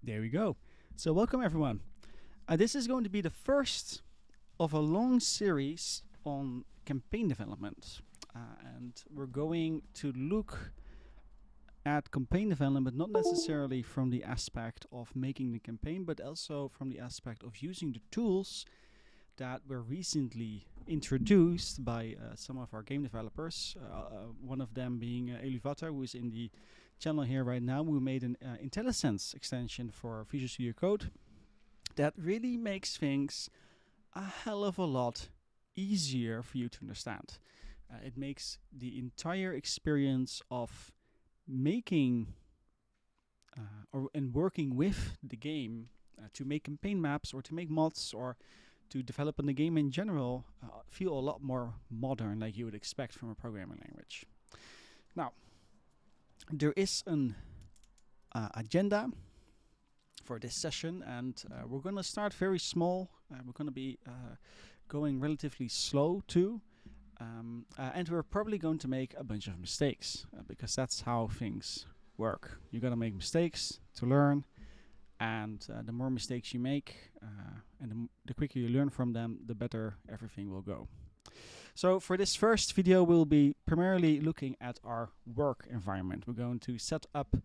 There we go. So welcome everyone. This is going to be the first of a long series on campaign development. And we're going to look at campaign development not necessarily from the aspect of making the campaign, but also from the aspect of using the tools that were recently introduced by some of our game developers. One of them being Elivata, who is in the channel here right now. We made an Intellisense extension for Visual Studio Code that really makes things a hell of a lot easier for you to understand. It makes the entire experience of making and working with the game to make campaign maps or to make mods or to develop in the game in general feel a lot more modern, like you would expect from a programming language. Now, there is an agenda for this session, and we're going to start very small. We're going to be going relatively slow too, and we're probably going to make a bunch of mistakes because that's how things work. You got to make mistakes to learn, and the more mistakes you make and the quicker you learn from them, the better everything will go. So for this first video, we'll be primarily looking at our work environment. We're going to set up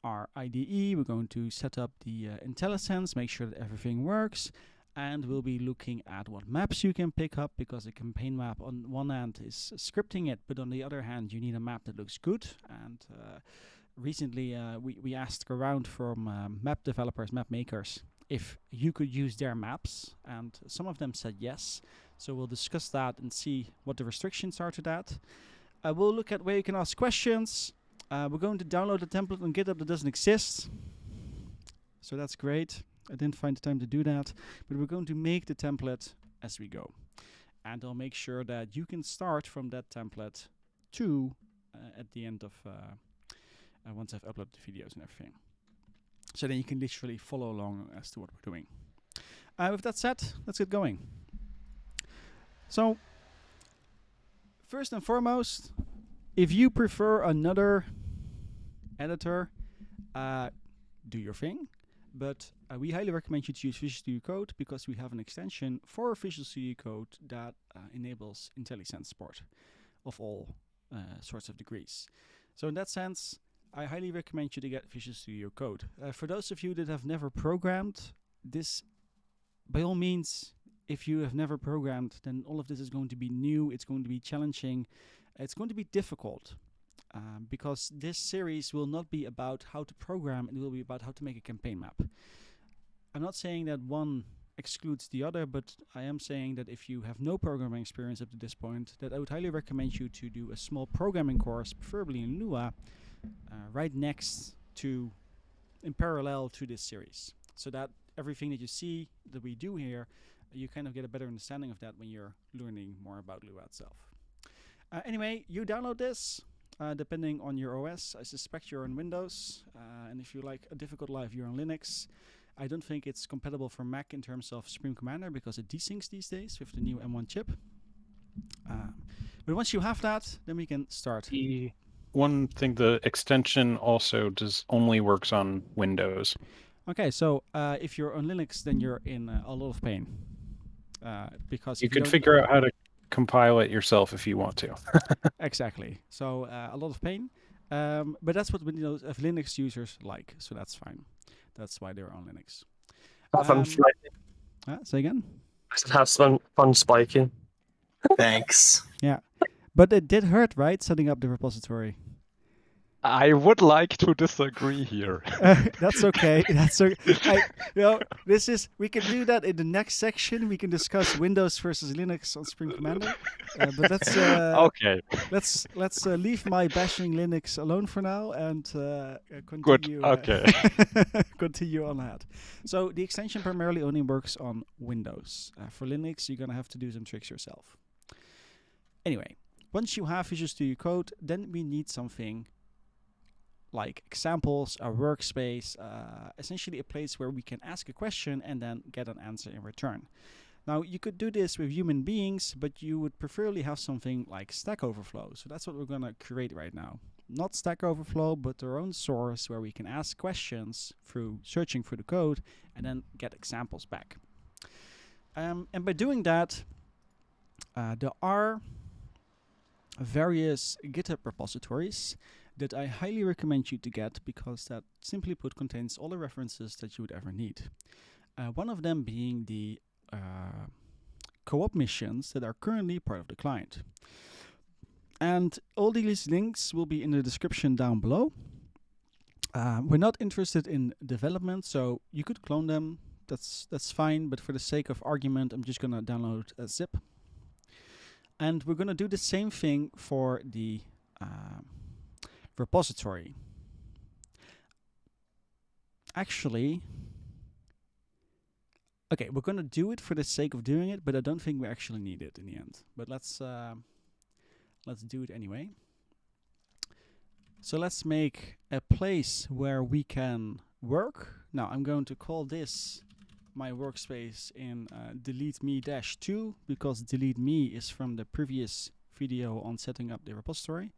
our IDE. We're going to set up the Intellisense, make sure that everything works. And we'll be looking at what maps you can pick up, because a campaign map on one hand is scripting it, but on the other hand, you need a map that looks good. And recently, we asked around from map developers, map makers, if you could use their maps, and some of them said yes. So we'll discuss that and see what the restrictions are to that. We'll look at where you can ask questions. We're going to download a template on GitHub that doesn't exist. So that's great. I didn't find the time to do that, but we're going to make the template as we go. And I'll make sure that you can start from that template too at the end of once I've uploaded the videos and everything. So then you can literally follow along as to what we're doing. With that said, let's get going. So, first and foremost, if you prefer another editor, do your thing. But we highly recommend you to use Visual Studio Code because we have an extension for Visual Studio Code that enables Intellisense support of all sorts of degrees. So in that sense, I highly recommend you to get Visual Studio Code. For those of you that have never programmed, this, by all means, if you have never programmed, then all of this is going to be new, it's going to be challenging, it's going to be difficult. Because this series will not be about how to program, it will be about how to make a campaign map. I'm not saying that one excludes the other, but I am saying that if you have no programming experience up to this point, that I would highly recommend you to do a small programming course, preferably in Lua, right next to, in parallel to this series. So that everything that you see that we do here, you kind of get a better understanding of that when you're learning more about Lua itself. Anyway, you download this. Depending on your OS, I suspect you're on Windows, and if you like a difficult life, you're on Linux. I don't think it's compatible for Mac in terms of Supreme Commander because it desyncs these days with the new M1 chip. But once you have that, then we can start. One thing, the extension also only works on Windows. Okay, so if you're on Linux, then you're in a lot of pain. Because you could figure out how to compile it yourself if you want to. Exactly. So a lot of pain. But that's what Windows of Linux users like, so that's fine. That's why they're on Linux. Have fun spiking. Say again? I said have fun spiking. Thanks. Yeah. But it did hurt, right, setting up the repository? I would like to disagree here. That's okay. That's okay. This is, we can do that in the next section. We can discuss Windows versus Linux on Supreme Commander. But let's okay. Let's leave my bashing Linux alone for now and Good. continue. Okay. Continue on that. So the extension primarily only works on Windows. For Linux, you're gonna have to do some tricks yourself. Anyway, once you have Visual Studio Code, then we need something like examples, a workspace, essentially a place where we can ask a question and then get an answer in return. Now, you could do this with human beings, but you would preferably have something like Stack Overflow. So that's what we're going to create right now. not Stack Overflow, but their own source where we can ask questions through searching through the code and then get examples back. And by doing that, there are various GitHub repositories that I highly recommend you to get, because that simply put contains all the references that you would ever need. One of them being the co-op missions that are currently part of the client. And all these links will be in the description down below. We're not interested in development, so you could clone them. That's fine, but for the sake of argument, I'm just going to download a zip. And we're going to do the same thing for the repository. Actually, okay, we're going to do it for the sake of doing it, but I don't think we actually need it in the end. But let's do it anyway. So let's make a place where we can work. Now I'm going to call this my workspace in delete me-2, because delete me is from the previous video on setting up the repository.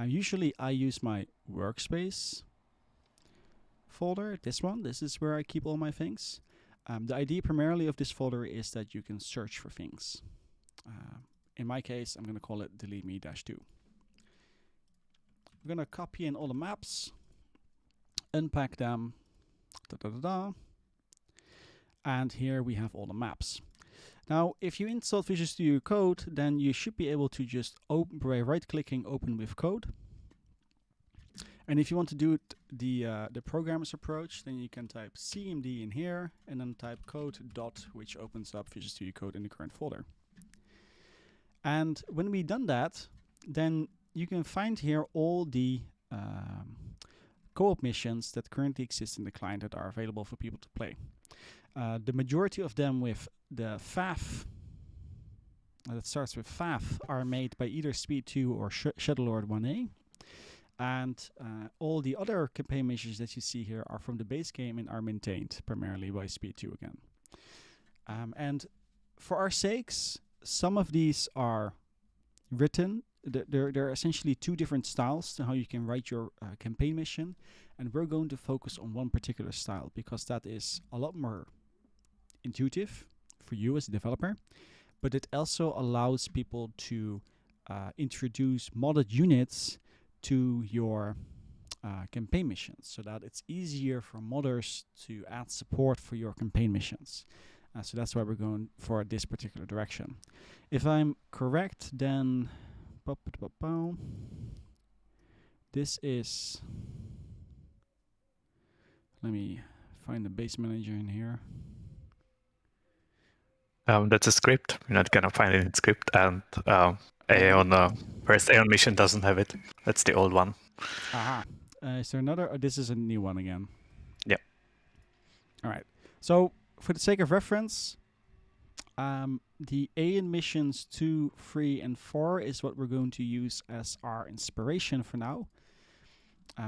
Usually I use my workspace folder, this one. This is where I keep all my things. The idea primarily of this folder is that you can search for things. In my case, I'm going to call it delete me-2. We're going to copy in all the maps, unpack them, and here we have all the maps. Now, if you install Visual Studio Code, then you should be able to just open by right-clicking Open with Code. And if you want to do it the programmer's approach, then you can type cmd in here and then type code dot, which opens up Visual Studio Code in the current folder. And when we've done that, then you can find here all the co-op missions that currently exist in the client that are available for people to play. The majority of them with the FAF, that starts with FAF, are made by either Speed 2 or Shadowlord 1A. And all the other campaign missions that you see here are from the base game and are maintained primarily by Speed 2 again. And for our sakes, some of these are written. There are essentially two different styles to how you can write your campaign mission. And we're going to focus on one particular style because that is a lot more intuitive for you as a developer. But it also allows people to introduce modded units to your campaign missions so that it's easier for modders to add support for your campaign missions. So that's why we're going for this particular direction. If I'm correct, then this is, let me find the base manager in here. That's a script. You're not gonna find it in script, and Aeon first Aeon mission doesn't have it. That's the old one. Aha. Is there another? Oh, this is a new one again. Yeah. All right. So for the sake of reference, the Aeon missions 2, 3, and 4 is what we're going to use as our inspiration for now,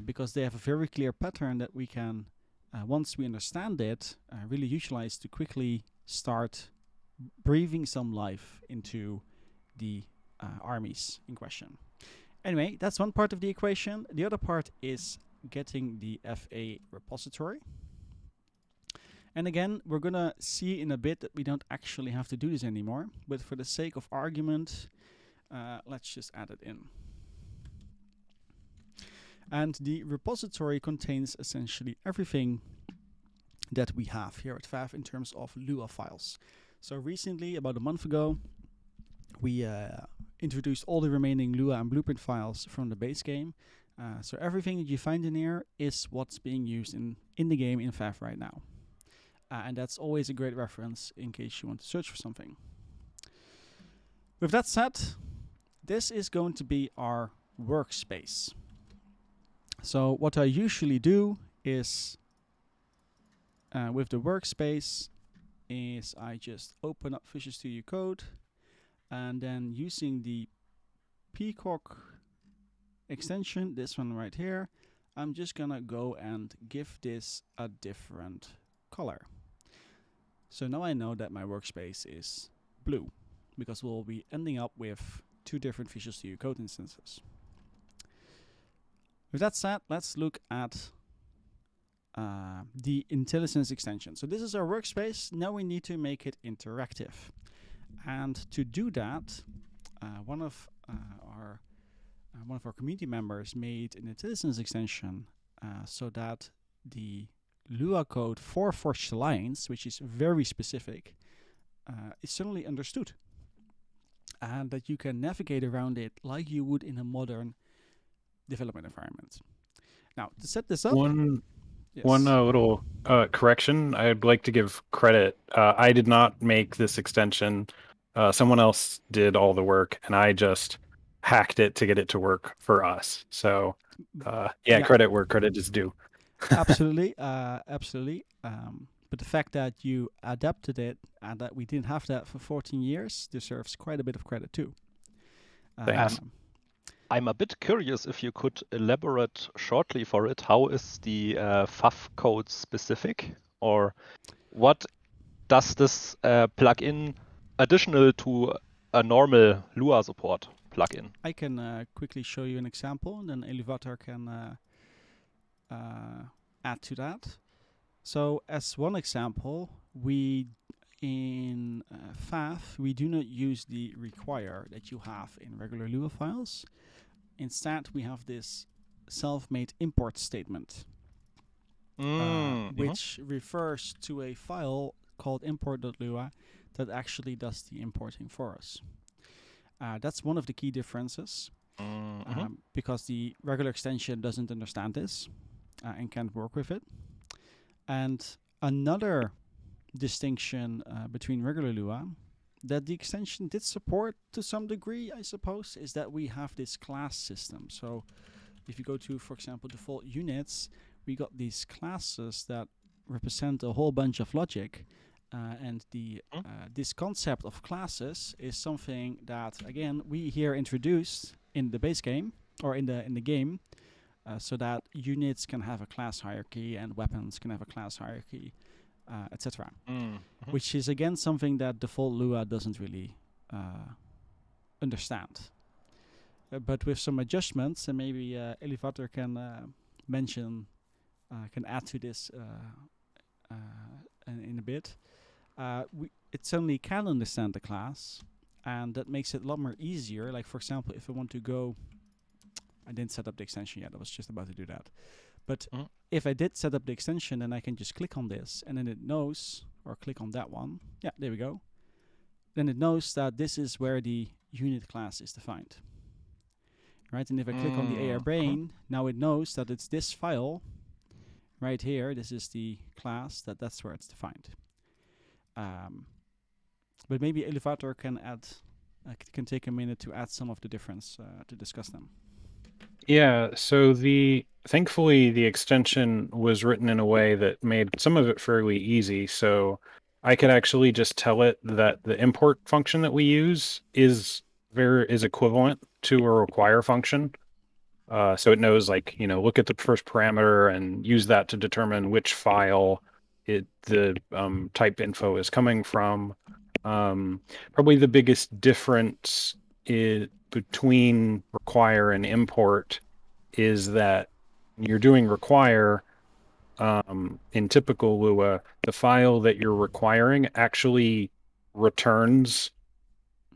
because they have a very clear pattern that we can, once we understand it, really utilize to quickly start breathing some life into the armies in question. Anyway, that's one part of the equation. The other part is getting the FA repository. And again, we're going to see in a bit that we don't actually have to do this anymore. But for the sake of argument, let's just add it in. And the repository contains essentially everything that we have here at FAF in terms of Lua files. So recently, about a month ago, we introduced all the remaining Lua and Blueprint files from the base game. So everything that you find in here is what's being used in the game in FAF right now. And that's always a great reference in case you want to search for something. With that said, this is going to be our workspace. So what I usually do is, with the workspace, is I just open up Visual Studio Code, and then using the Peacock extension, this one right here, I'm just gonna go and give this a different color. So now I know that my workspace is blue, because we'll be ending up with two different Visual Studio Code instances. With that said, let's look at the Intellisense extension. So this is our workspace. Now we need to make it interactive. And to do that, one of our community members made an Intellisense extension so that the Lua code for Forged Alliance, which is very specific, is suddenly understood. And that you can navigate around it like you would in a modern development environment. Now, to set this up... One Yes. little correction. I'd like to give credit. I did not make this extension. Someone else did all the work, and I just hacked it to get it to work for us. So, yeah, credit where credit is due. Absolutely, absolutely. But the fact that you adapted it and that we didn't have that for 14 years deserves quite a bit of credit too. Thanks. I'm a bit curious if you could elaborate shortly for it. How is the FAF code specific, or what does this plugin additional to a normal Lua support plugin? I can quickly show you an example, and then Elevator can add to that. So as one example, we in FAF, we do not use the require that you have in regular Lua files. Instead, we have this self-made import statement, which refers to a file called import.lua that actually does the importing for us. That's one of the key differences, because the regular extension doesn't understand this and can't work with it. And another distinction between regular Lua that the extension did support to some degree, I suppose, is that we have this class system. So if you go to, for example, default units, we got these classes that represent a whole bunch of logic. And this concept of classes is something that, again, we here introduced in the base game, or in the game, so that units can have a class hierarchy and weapons can have a class hierarchy, etc. Which is, again, something that default Lua doesn't really understand. But with some adjustments, and maybe Elevator can can add to this in a bit, it suddenly can understand the class, and that makes it a lot more easier. Like, for example, if I want to go... I didn't set up the extension yet. I was just about to do that. But if I did set up the extension, then I can just click on this, and then it knows, or click on that one. Yeah, there we go. Then it knows that this is where the unit class is defined. Right? And if I click on the AR brain, now it knows that it's this file right here. This is the class, that's where it's defined. But maybe Elevator can add, can take a minute to add some of the difference to discuss them. Yeah, so thankfully the extension was written in a way that made some of it fairly easy. So I could actually just tell it that the import function that we use is equivalent to a require function. So it knows, like, look at the first parameter and use that to determine which file the type info is coming from. Probably the biggest difference between require and import is that when you're doing require, in typical Lua, the file that you're requiring actually returns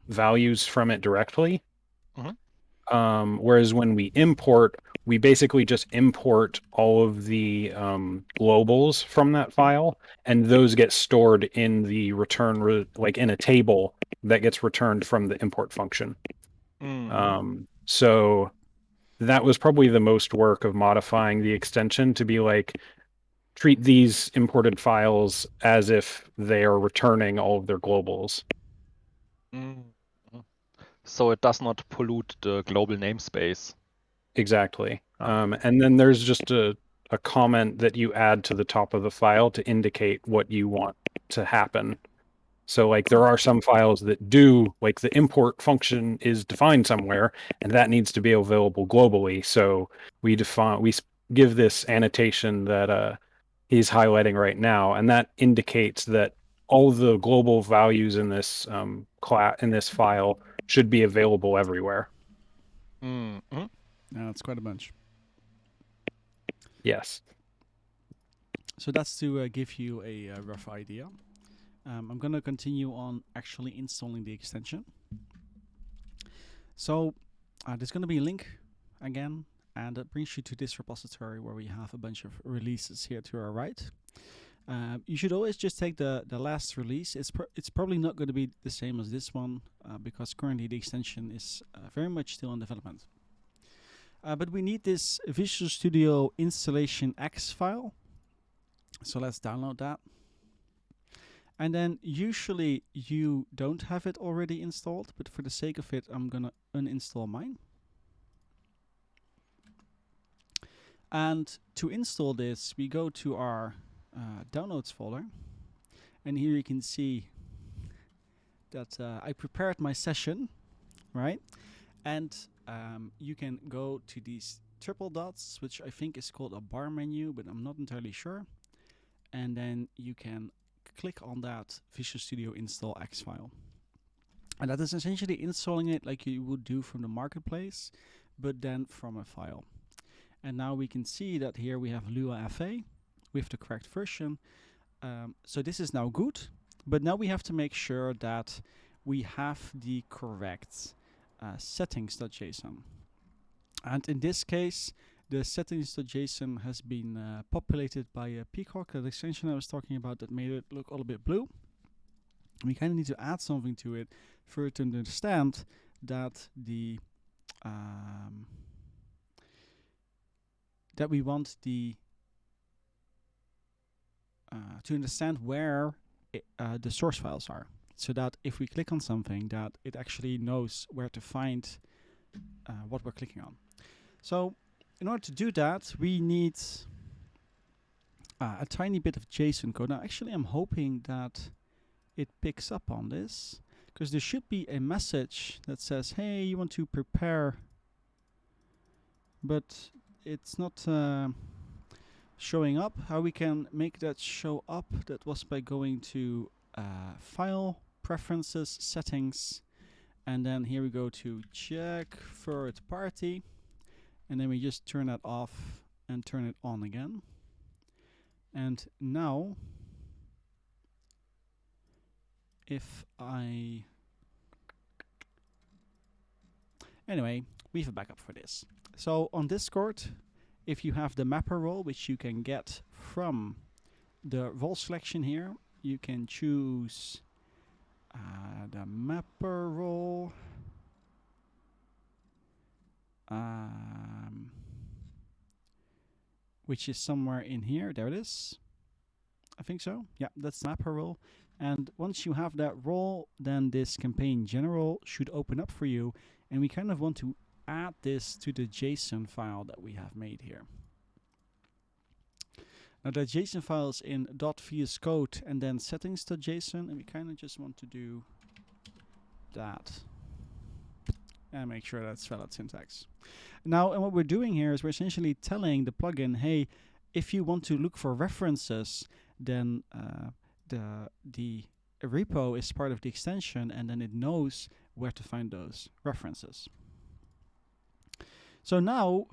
values from it directly. Whereas when we import, we basically just import all of the globals from that file, and those get stored in the return, like in a table that gets returned from the import function. So that was probably the most work of modifying the extension to be like, treat these imported files as if they are returning all of their globals. So it does not pollute the global namespace. Exactly. And then there's just a comment that you add to the top of the file to indicate what you want to happen. So, like, there are some files that do, like, the import function is defined somewhere, and that needs to be available globally. So we give this annotation that he's highlighting right now, and that indicates that all the global values in this in this file should be available everywhere. Yeah, it's quite a bunch. Yes. So that's to give you a rough idea. I'm going to continue on actually installing the extension. So there's going to be a link again, and that brings you to this repository where we have a bunch of releases here to our right. You should always just take the last release. It's probably not going to be the same as this one because currently the extension is very much still in development. But we need this Visual Studio installation X file. So let's download that. And then usually you don't have it already installed, but for the sake of it, I'm gonna uninstall mine. And to install this, we go to our downloads folder. And here you can see that I prepared my session, right? And you can go to these triple dots, which I think is called a bar menu, but I'm not entirely sure. And then you can click on that Visual Studio install X file. And that is essentially installing it like you would do from the marketplace, but then from a file. And now we can see that here we have Lua FA with the correct version. So this is now good, but now we have to make sure that we have the correct settings.json. And in this case, the settings.json has been populated by a Peacock, that extension I was talking about that made it look a little bit blue. We kind of need to add something to it for it to understand that the that we want the to understand where the source files are, so that if we click on something, that it actually knows where to find what we're clicking on. So in order to do that, we need a tiny bit of JSON code. Now, actually, I'm hoping that it picks up on this, because there should be a message that says, hey, you want to prepare, but it's not showing up. How we can make that show up, that was by going to File, Preferences, Settings, and then here we go to check third party. And then we just turn that off and turn it on again. And now, if I... Anyway, we have a backup for this. So on Discord, if you have the mapper role, which you can get from the role selection here, you can choose the mapper role. Which is somewhere in here. There it is. I think so. Yeah, that's the mapper role. And once you have that role, then this campaign general should open up for you. And we kind of want to add this to the JSON file that we have made here. Now that JSON file is in .vscode and then settings.json, and we kind of just want to do that. And make sure that's valid syntax. Now, and what we're doing here is we're essentially telling the plugin, hey, if you want to look for references, then the repo is part of the extension, and then it knows where to find those references. So now,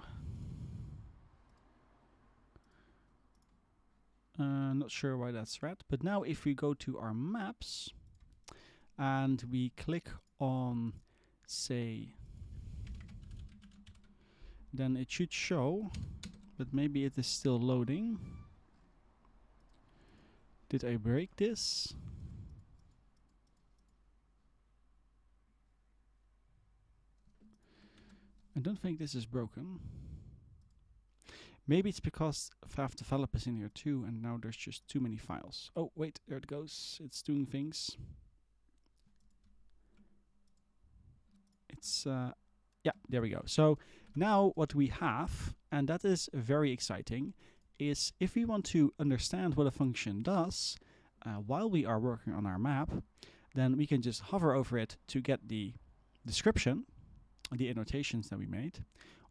not sure why that's red, but now if we go to our maps and we click on, say, then it should show, but maybe it is still loading. Did I break this? I don't think this is broken. Maybe it's because FAF develop is in here too, and now there's just too many files. Oh, wait, there it goes. It's doing things. It's, yeah, there we go. So now what we have, and that is very exciting, is if we want to understand what a function does while we are working on our map, then we can just hover over it to get the description, the annotations that we made,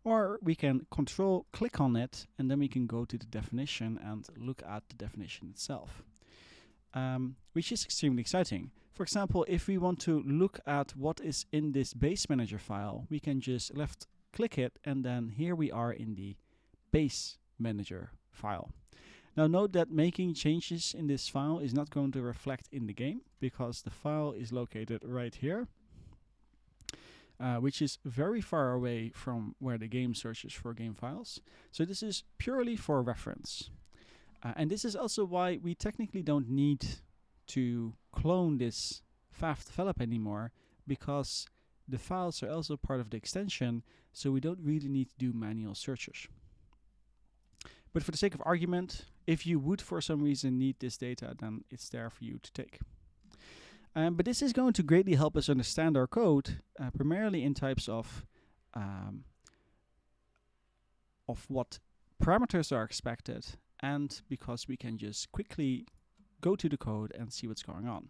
or we can click on it, and then we can go to the definition and look at the definition itself, which is extremely exciting. For example, if we want to look at what is in this base manager file, we can just left click it, and then here we are in the base manager file. Now note that making changes in this file is not going to reflect in the game because the file is located right here, which is very far away from where the game searches for game files. So this is purely for reference. And this is also why we technically don't need to clone this FAF develop anymore, because the files are also part of the extension, so we don't really need to do manual searches. But for the sake of argument, if you would for some reason need this data, then it's there for you to take. But this is going to greatly help us understand our code, primarily in types of what parameters are expected, and because we can just quickly go to the code and see what's going on.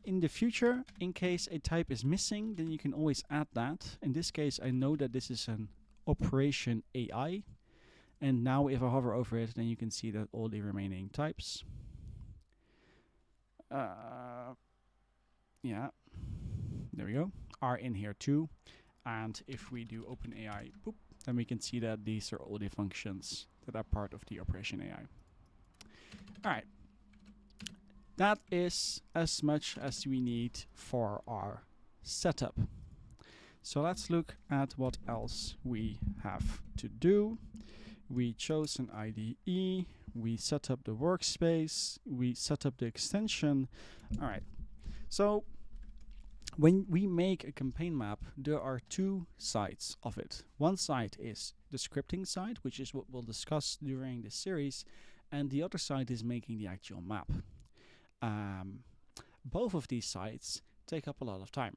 In the future, in case a type is missing, then you can always add that. In this case, I know that this is an operation AI. And now if I hover over it, then you can see that all the remaining types. Yeah, there we go, are in here too. And if we do OpenAI, boop, then we can see that these are all the functions that are part of the operation AI. All right. That is as much as we need for our setup. So let's look at what else we have to do. We chose an IDE, we set up the workspace, we set up the extension. All right, so when we make a campaign map, there are two sides of it. One side is the scripting side, which is what we'll discuss during this series, and the other side is making the actual map. Both of these sides take up a lot of time.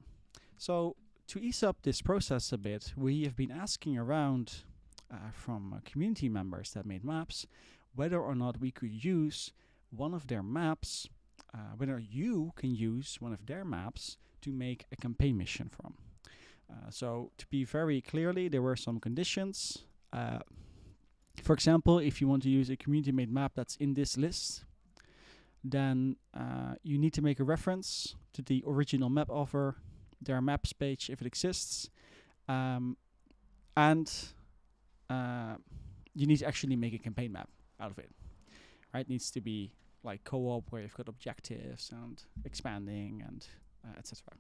So to ease up this process a bit, we have been asking around from community members that made maps, whether or not we could use one of their maps, whether you can use one of their maps to make a campaign mission from. So to be very clearly, there were some conditions. For example, if you want to use a community-made map that's in this list, then you need to make a reference to the original map offer, their maps page if it exists, and you need to actually make a campaign map out of it. Right? It needs to be like co-op where you've got objectives and expanding and etc.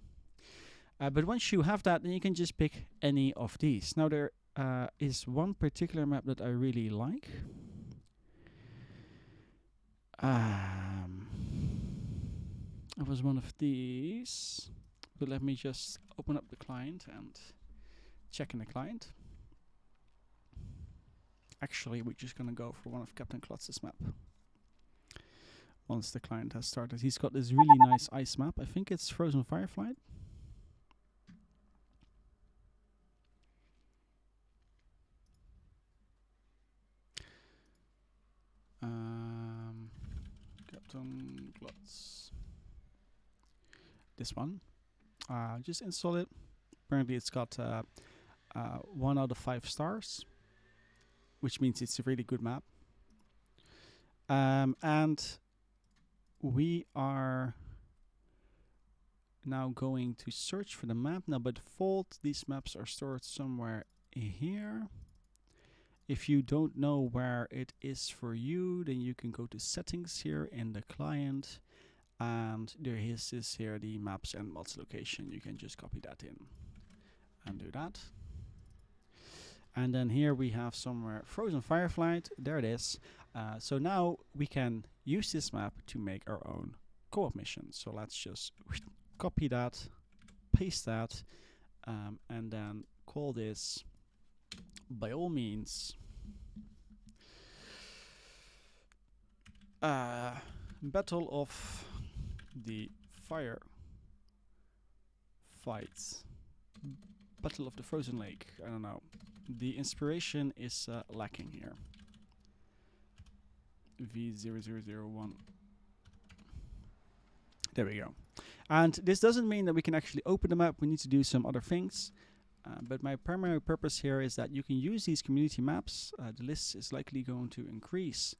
But once you have that, then you can just pick any of these. Now there is one particular map that I really like. It was one of these, but let me just open up the client and check in the client. Actually, we're just gonna go for one of Captain Klotz's map. Once the client has started, he's got this really nice ice map. I think it's Frozen Fireflight. Captain Klotz. This one. Just install it. Apparently, it's got 1 out of 5 stars, which means it's a really good map. And we are now going to search for the map. Now, by default, these maps are stored somewhere here. If you don't know where it is for you, then you can go to settings here in the client, and there is this here, the maps and mods location. You can just copy that in and do that. And then here we have somewhere Frozen Fireflight. There it is. So now we can use this map to make our own co-op mission. So let's just copy that, paste that, and then call this, by all means, Battle of the Fire Fights. Battle of the Frozen Lake. I don't know. The inspiration is lacking here. V0001. There we go. And this doesn't mean that we can actually open the map. We need to do some other things. But my primary purpose here is that you can use these community maps. The list is likely going to increase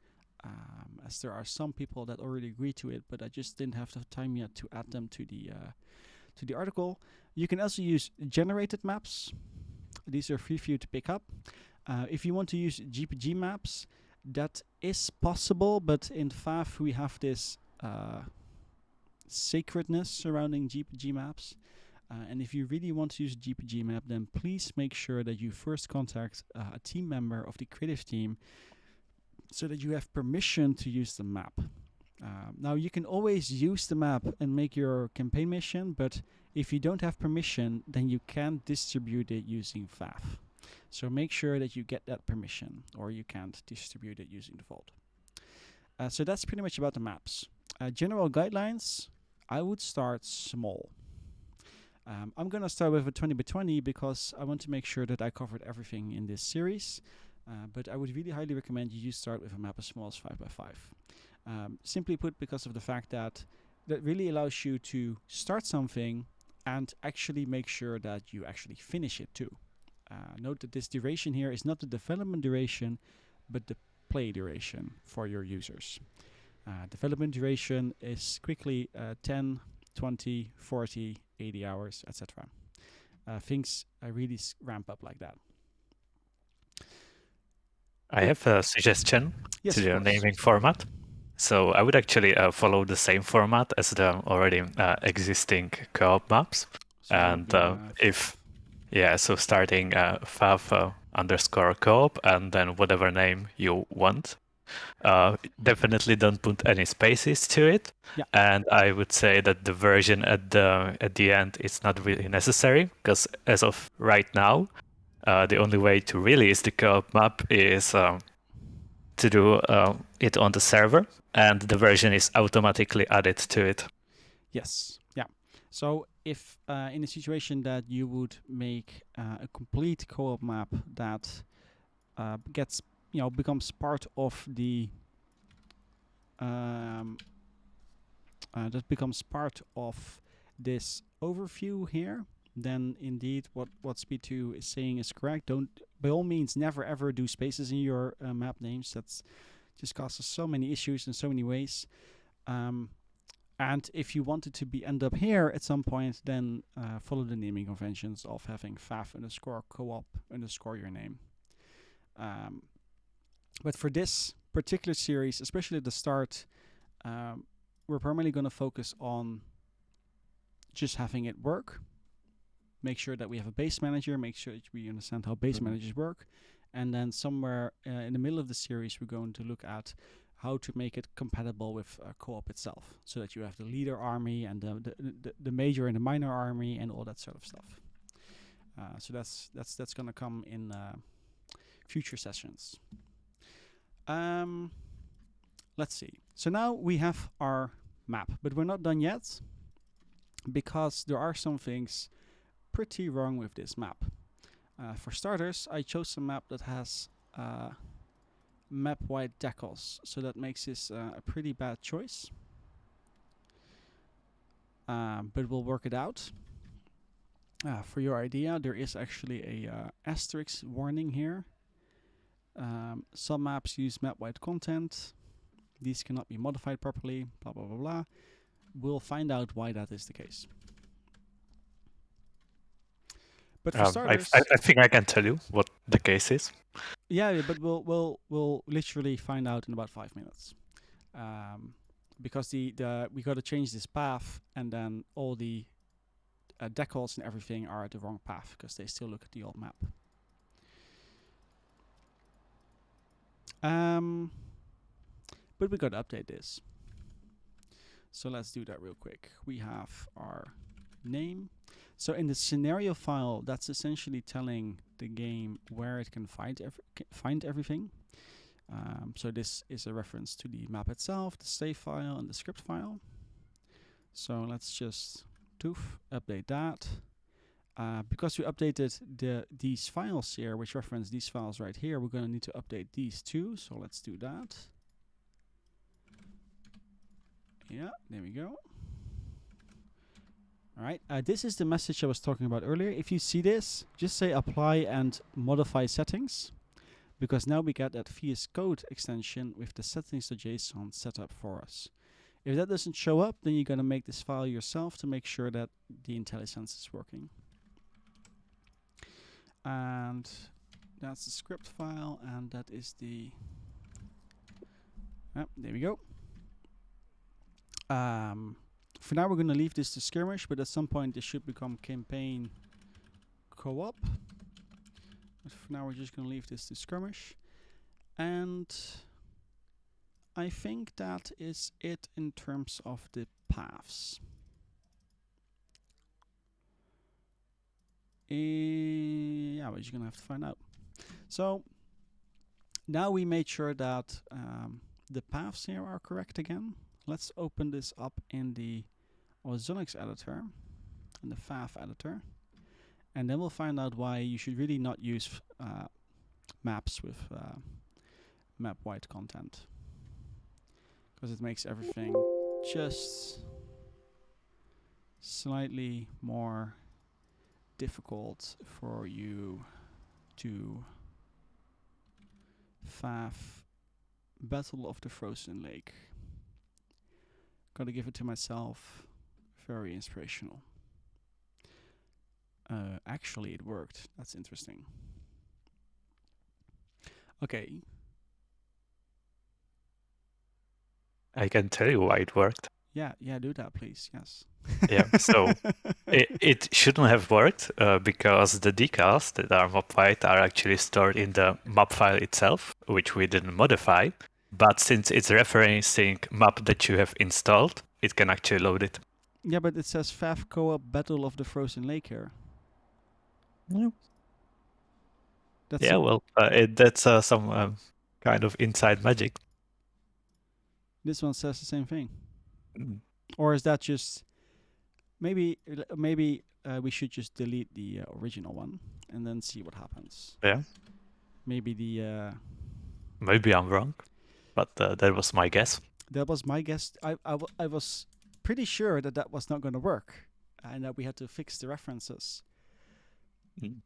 as there are some people that already agree to it, but I just didn't have the time yet to add them to the article. You can also use generated maps. These are free for you to pick up. If you want to use GPG maps, that is possible, but in FAF we have this sacredness surrounding GPG maps. And if you really want to use a GPG map, then please make sure that you first contact a team member of the creative team so that you have permission to use the map. Now you can always use the map and make your campaign mission, but if you don't have permission, then you can't distribute it using FAF. So make sure that you get that permission, or you can't distribute it using the vault. So that's pretty much about the maps. General guidelines, I would start small. I'm going to start with a 20 by 20 because I want to make sure that I covered everything in this series. But I would really highly recommend you start with a map as small as 5 by 5. Simply put, because of the fact that really allows you to start something and actually make sure that you actually finish it too. Note that this duration here is not the development duration, but the play duration for your users. Development duration is quickly 10, 20, 40, 80 hours, etc. Things really ramp up like that. I have a suggestion Yes, to of the course. naming format. So I would actually follow the same format as the already existing co-op maps. So And it'll be, so starting FAF underscore co-op and then whatever name you want. Definitely don't put any spaces to it. Yeah. And I would say that the version at the end is not really necessary, because as of right now, the only way to release the co-op map is to do it on the server, and the version is automatically added to it. Yes, yeah. So if in a situation that you would make a complete co-op map that gets, becomes part of the that becomes part of this overview here, then indeed what Speed2 is saying is correct. Don't, by all means, never ever do spaces in your map names. That's just causes so many issues in so many ways. And if you want it to end up here at some point, then follow the naming conventions of having FAF underscore co-op underscore your name. But for this particular series, especially at the start, we're primarily going to focus on just having it work. Make sure that we have a base manager, make sure that we understand how base managers work. And then somewhere in the middle of the series, we're going to look at how to make it compatible with co-op itself, so that you have the leader army and the major and the minor army and all that sort of stuff. So that's going to come in future sessions. Let's see. So now we have our map, but we're not done yet, because there are some things pretty wrong with this map. For starters, I chose a map that has map-wide decals, so that makes this a pretty bad choice. But we'll work it out. For your idea, there is actually a asterisk warning here. Some maps use map-wide content. These cannot be modified properly, blah, blah, blah, blah. We'll find out why that is the case. But for starters, I think I can tell you what the case is. Yeah, but we'll literally find out in about 5 minutes, because we got to change this path, and then all the decals and everything are at the wrong path because they still look at the old map. But we got to update this. So let's do that real quick. We have our name. So in the scenario file, that's essentially telling the game where it can find everything. So this is a reference to the map itself, the save file, and the script file. So let's just update that. Because we updated these files here, which reference these files right here, we're going to need to update these too. So let's do that. Yeah, there we go. All right, this is the message I was talking about earlier. If you see this, just say apply and modify settings, because now we get that VS Code extension with the settings.json set up for us. If that doesn't show up, then you're going to make this file yourself to make sure that the IntelliSense is working. And That's the script file, and that is the. There we go. For now, we're going to leave this to skirmish, but at some point, this should become campaign co-op. But for now, we're just going to leave this to skirmish. And I think that is it in terms of the paths. Yeah, we're just going to have to find out. So now we made sure that the paths here are correct again. Let's open this up in the Ozonics editor, in the FAF editor. And then we'll find out why you should really not use maps with map white content. Because it makes everything just slightly more difficult for you to FAF Battle of the Frozen Lake. Gotta give it to myself. Very inspirational. Actually, it worked. That's interesting. Okay. I can tell you why it worked. Yeah, do that, please. Yes. Yeah, so it shouldn't have worked because the decals that are map white are actually stored in the map file itself, which we didn't modify. But since it's referencing map that you have installed, it can actually load it. Yeah, but it says FAF Co-op Battle of the Frozen Lake here. Yeah, That's yeah, well, that's some kind of inside magic. This one says the same thing. Mm. Or is that just maybe we should just delete the original one and then see what happens. Yeah. Maybe the Maybe I'm wrong, but that was my guess. that was my guess. I was pretty sure that was not going to work and that we had to fix the references. Mm.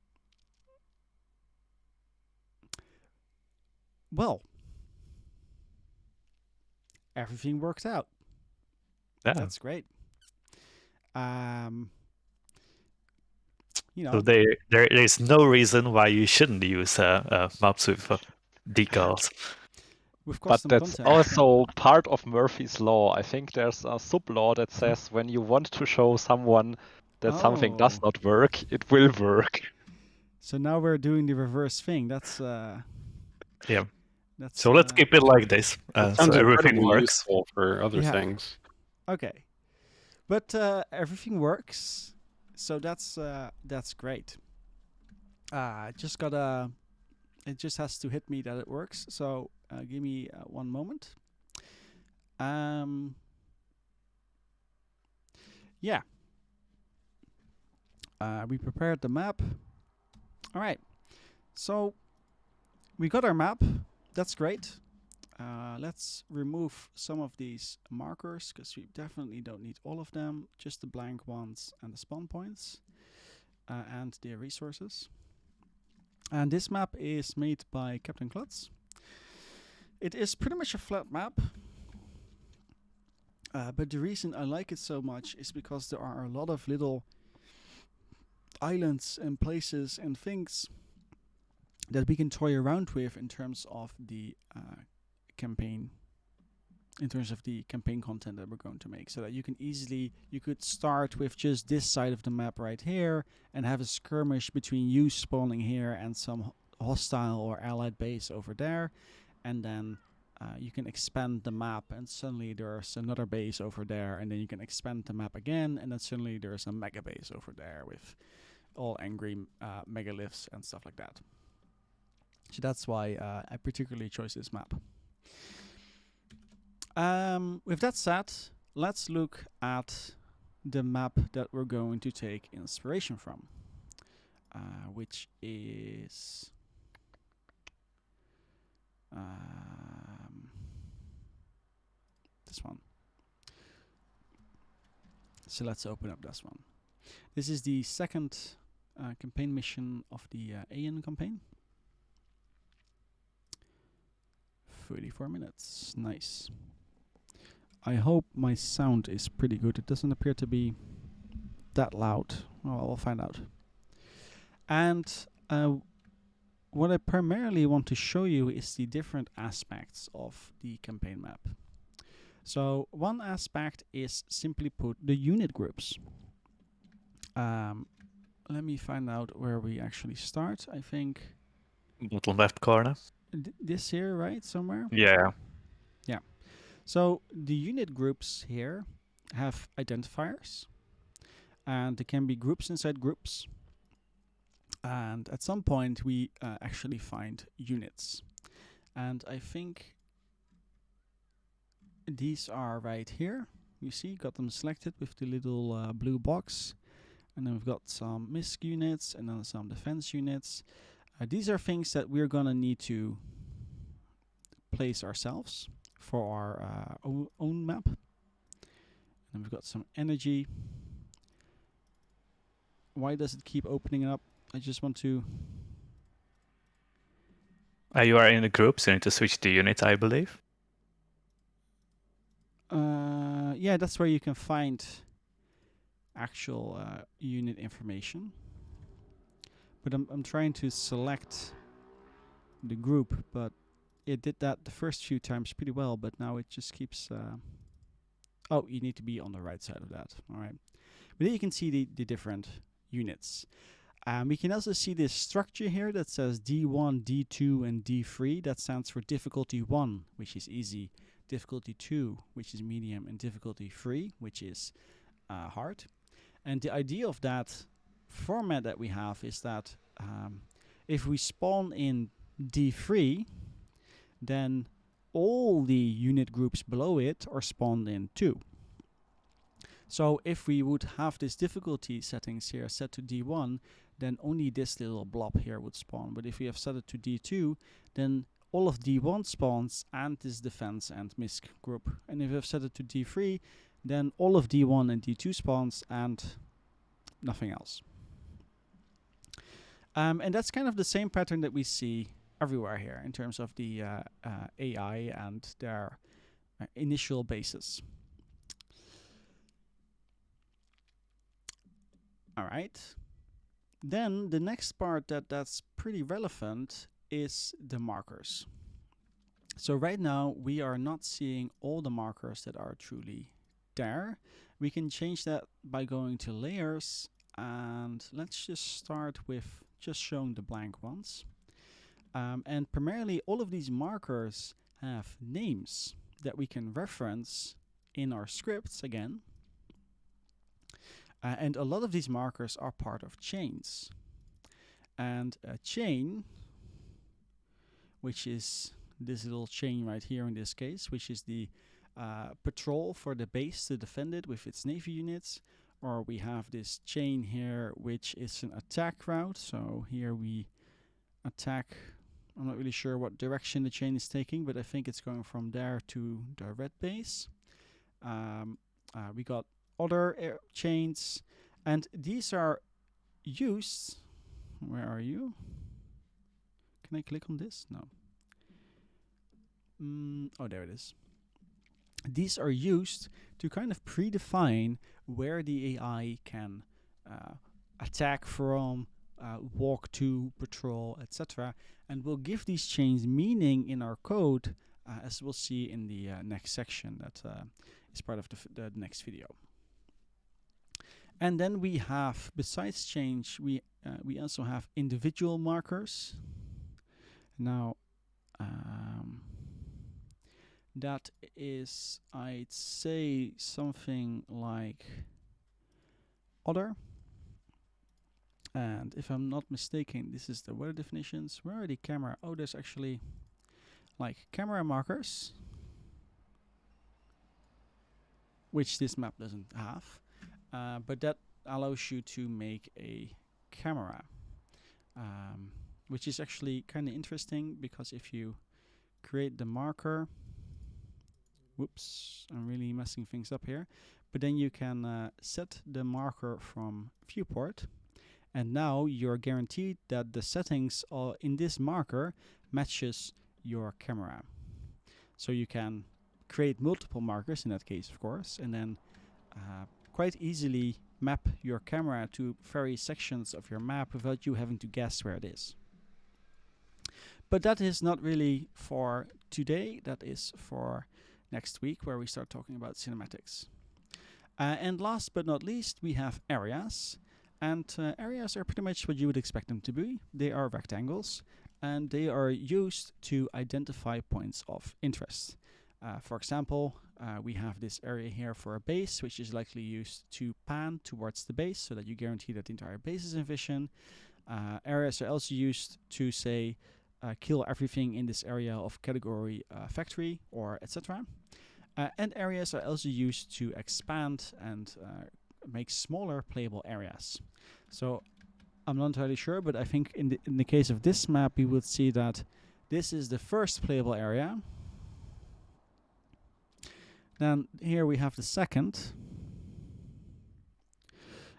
Well, everything worked out. Yeah. That's great. You know, So there is no reason why you shouldn't use maps with decals. with But custom that's content. also part of Murphy's Law. I think there's a sub-law that says when you want to show someone that something does Oh. not work, it will work. So now we're doing the reverse thing. That's Yeah. That's So let's keep it like this, It so sounds everything incredibly works. useful for other Yeah. things. okay. But everything works, so that's great. Just gotta. It just has to hit me that it works. So give me one moment. Yeah. We prepared the map. All right. So we got our map. That's great. Let's remove some of these markers because we definitely don't need all of them. Just the blank ones and the spawn points and the resources. And this map is made by Captain Klutz. It is pretty much a flat map. But the reason I like it so much is because there are a lot of little islands and places and things that we can toy around with in terms of the campaign, in terms of the campaign content that we're going to make, so that you could start with just this side of the map right here and have a skirmish between you spawning here and some hostile or allied base over there, and then you can expand the map and suddenly there's another base over there, and then you can expand the map again and then suddenly there's a mega base over there with all angry megaliths and stuff like that. So that's why I particularly chose this map. With that said, let's look at the map that we're going to take inspiration from, which is this one. So let's open up this one. This is the second campaign mission of the AN campaign. 34 minutes. Nice. I hope my sound is pretty good. It doesn't appear to be that loud. Well, we'll find out. And what I primarily want to show you is the different aspects of the campaign map. So one aspect is, simply put, the unit groups. Let me find out where we actually start. I think Bottom left corner. this here, right? Somewhere? Yeah. Yeah. So the unit groups here have identifiers, and there can be groups inside groups. And at some point we actually find units. And I think these are right here. You see, got them selected with the little blue box. And then we've got some MISC units and then some defense units. These are things that we're gonna need to place ourselves for our own map. And we've got some energy. Why does it keep opening up? I just want to... You are in the group, so you need to switch to unit, I believe. Yeah, that's where you can find actual unit information. But I'm trying to select the group, but it did that the first few times pretty well, but now it just keeps... Oh, you need to be on the right side of that. All right. But then you can see the different units. We can also see this structure here that says D1, D2, and D3. That stands for difficulty 1, which is easy, difficulty 2, which is medium, and difficulty 3, which is hard. And the idea of that format that we have is that if we spawn in D3, then all the unit groups below it are spawned in 2. So if we would have this difficulty settings here set to D1, then only this little blob here would spawn. But if we have set it to D2, then all of D1 spawns and this defense and MISC group. And if we have set it to D3, then all of D1 and D2 spawns and nothing else. And that's kind of the same pattern that we see everywhere here in terms of the AI and their initial basis. All right. Then the next part that's pretty relevant is the markers. So right now we are not seeing all the markers that are truly there. We can change that by going to layers, and let's just start with just showing the blank ones. And primarily all of these markers have names that we can reference in our scripts again. And a lot of these markers are part of chains. And a chain, which is this little chain right here in this case, which is the patrol for the base to defend it with its navy units. Or we have this chain here, which is an attack route. So here we attack. I'm not really sure what direction the chain is taking, but I think it's going from there to the red base. We got other chains, and these are used. Where are you? Can I click on this? No. Oh, there it is. These are used to kind of predefine where the AI can attack from, walk to, patrol, etc. And we'll give these chains meaning in our code, as we'll see in the next section that is part of the next video. And then we have, besides change, we also have individual markers. Now, that is, I'd say, something like other. And if I'm not mistaken, this is the weather definitions. Where are the camera? Oh, there's actually like camera markers, which this map doesn't have. But that allows you to make a camera, which is actually kind of interesting, because if you create the marker, whoops, I'm really messing things up here, but then you can set the marker from viewport, and now you're guaranteed that the settings in this marker matches your camera. So you can create multiple markers in that case, of course, and then quite easily map your camera to various sections of your map without you having to guess where it is. But that is not really for today. That is for next week, where we start talking about cinematics. And last but not least, we have areas. And areas are pretty much what you would expect them to be. They are rectangles, and they are used to identify points of interest. For example, we have this area here for a base, which is likely used to pan towards the base so that you guarantee that the entire base is in vision. Areas are also used to say kill everything in this area of category factory or etc. And areas are also used to expand and make smaller playable areas. So I'm not entirely sure, but I think in the case of this map, we would see that this is the first playable area. Then here we have the second.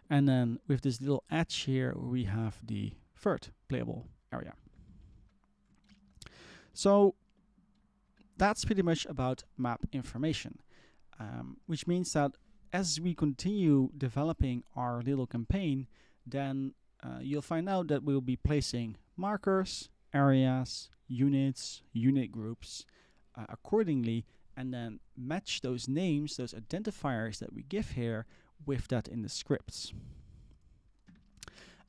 And then with this little edge here, we have the third playable area. So that's pretty much about map information, which means that as we continue developing our little campaign, then you'll find out that we'll be placing markers, areas, units, unit groups accordingly, and then match those names, those identifiers that we give here, with that in the scripts.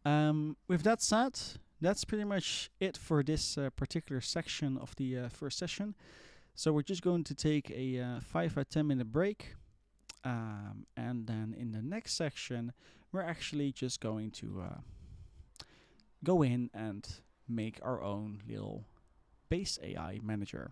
With that said, that's pretty much it for this particular section of the first session. So we're just going to take a 5 or 10 minute break. And then in the next section, we're actually just going to go in and make our own little base AI manager.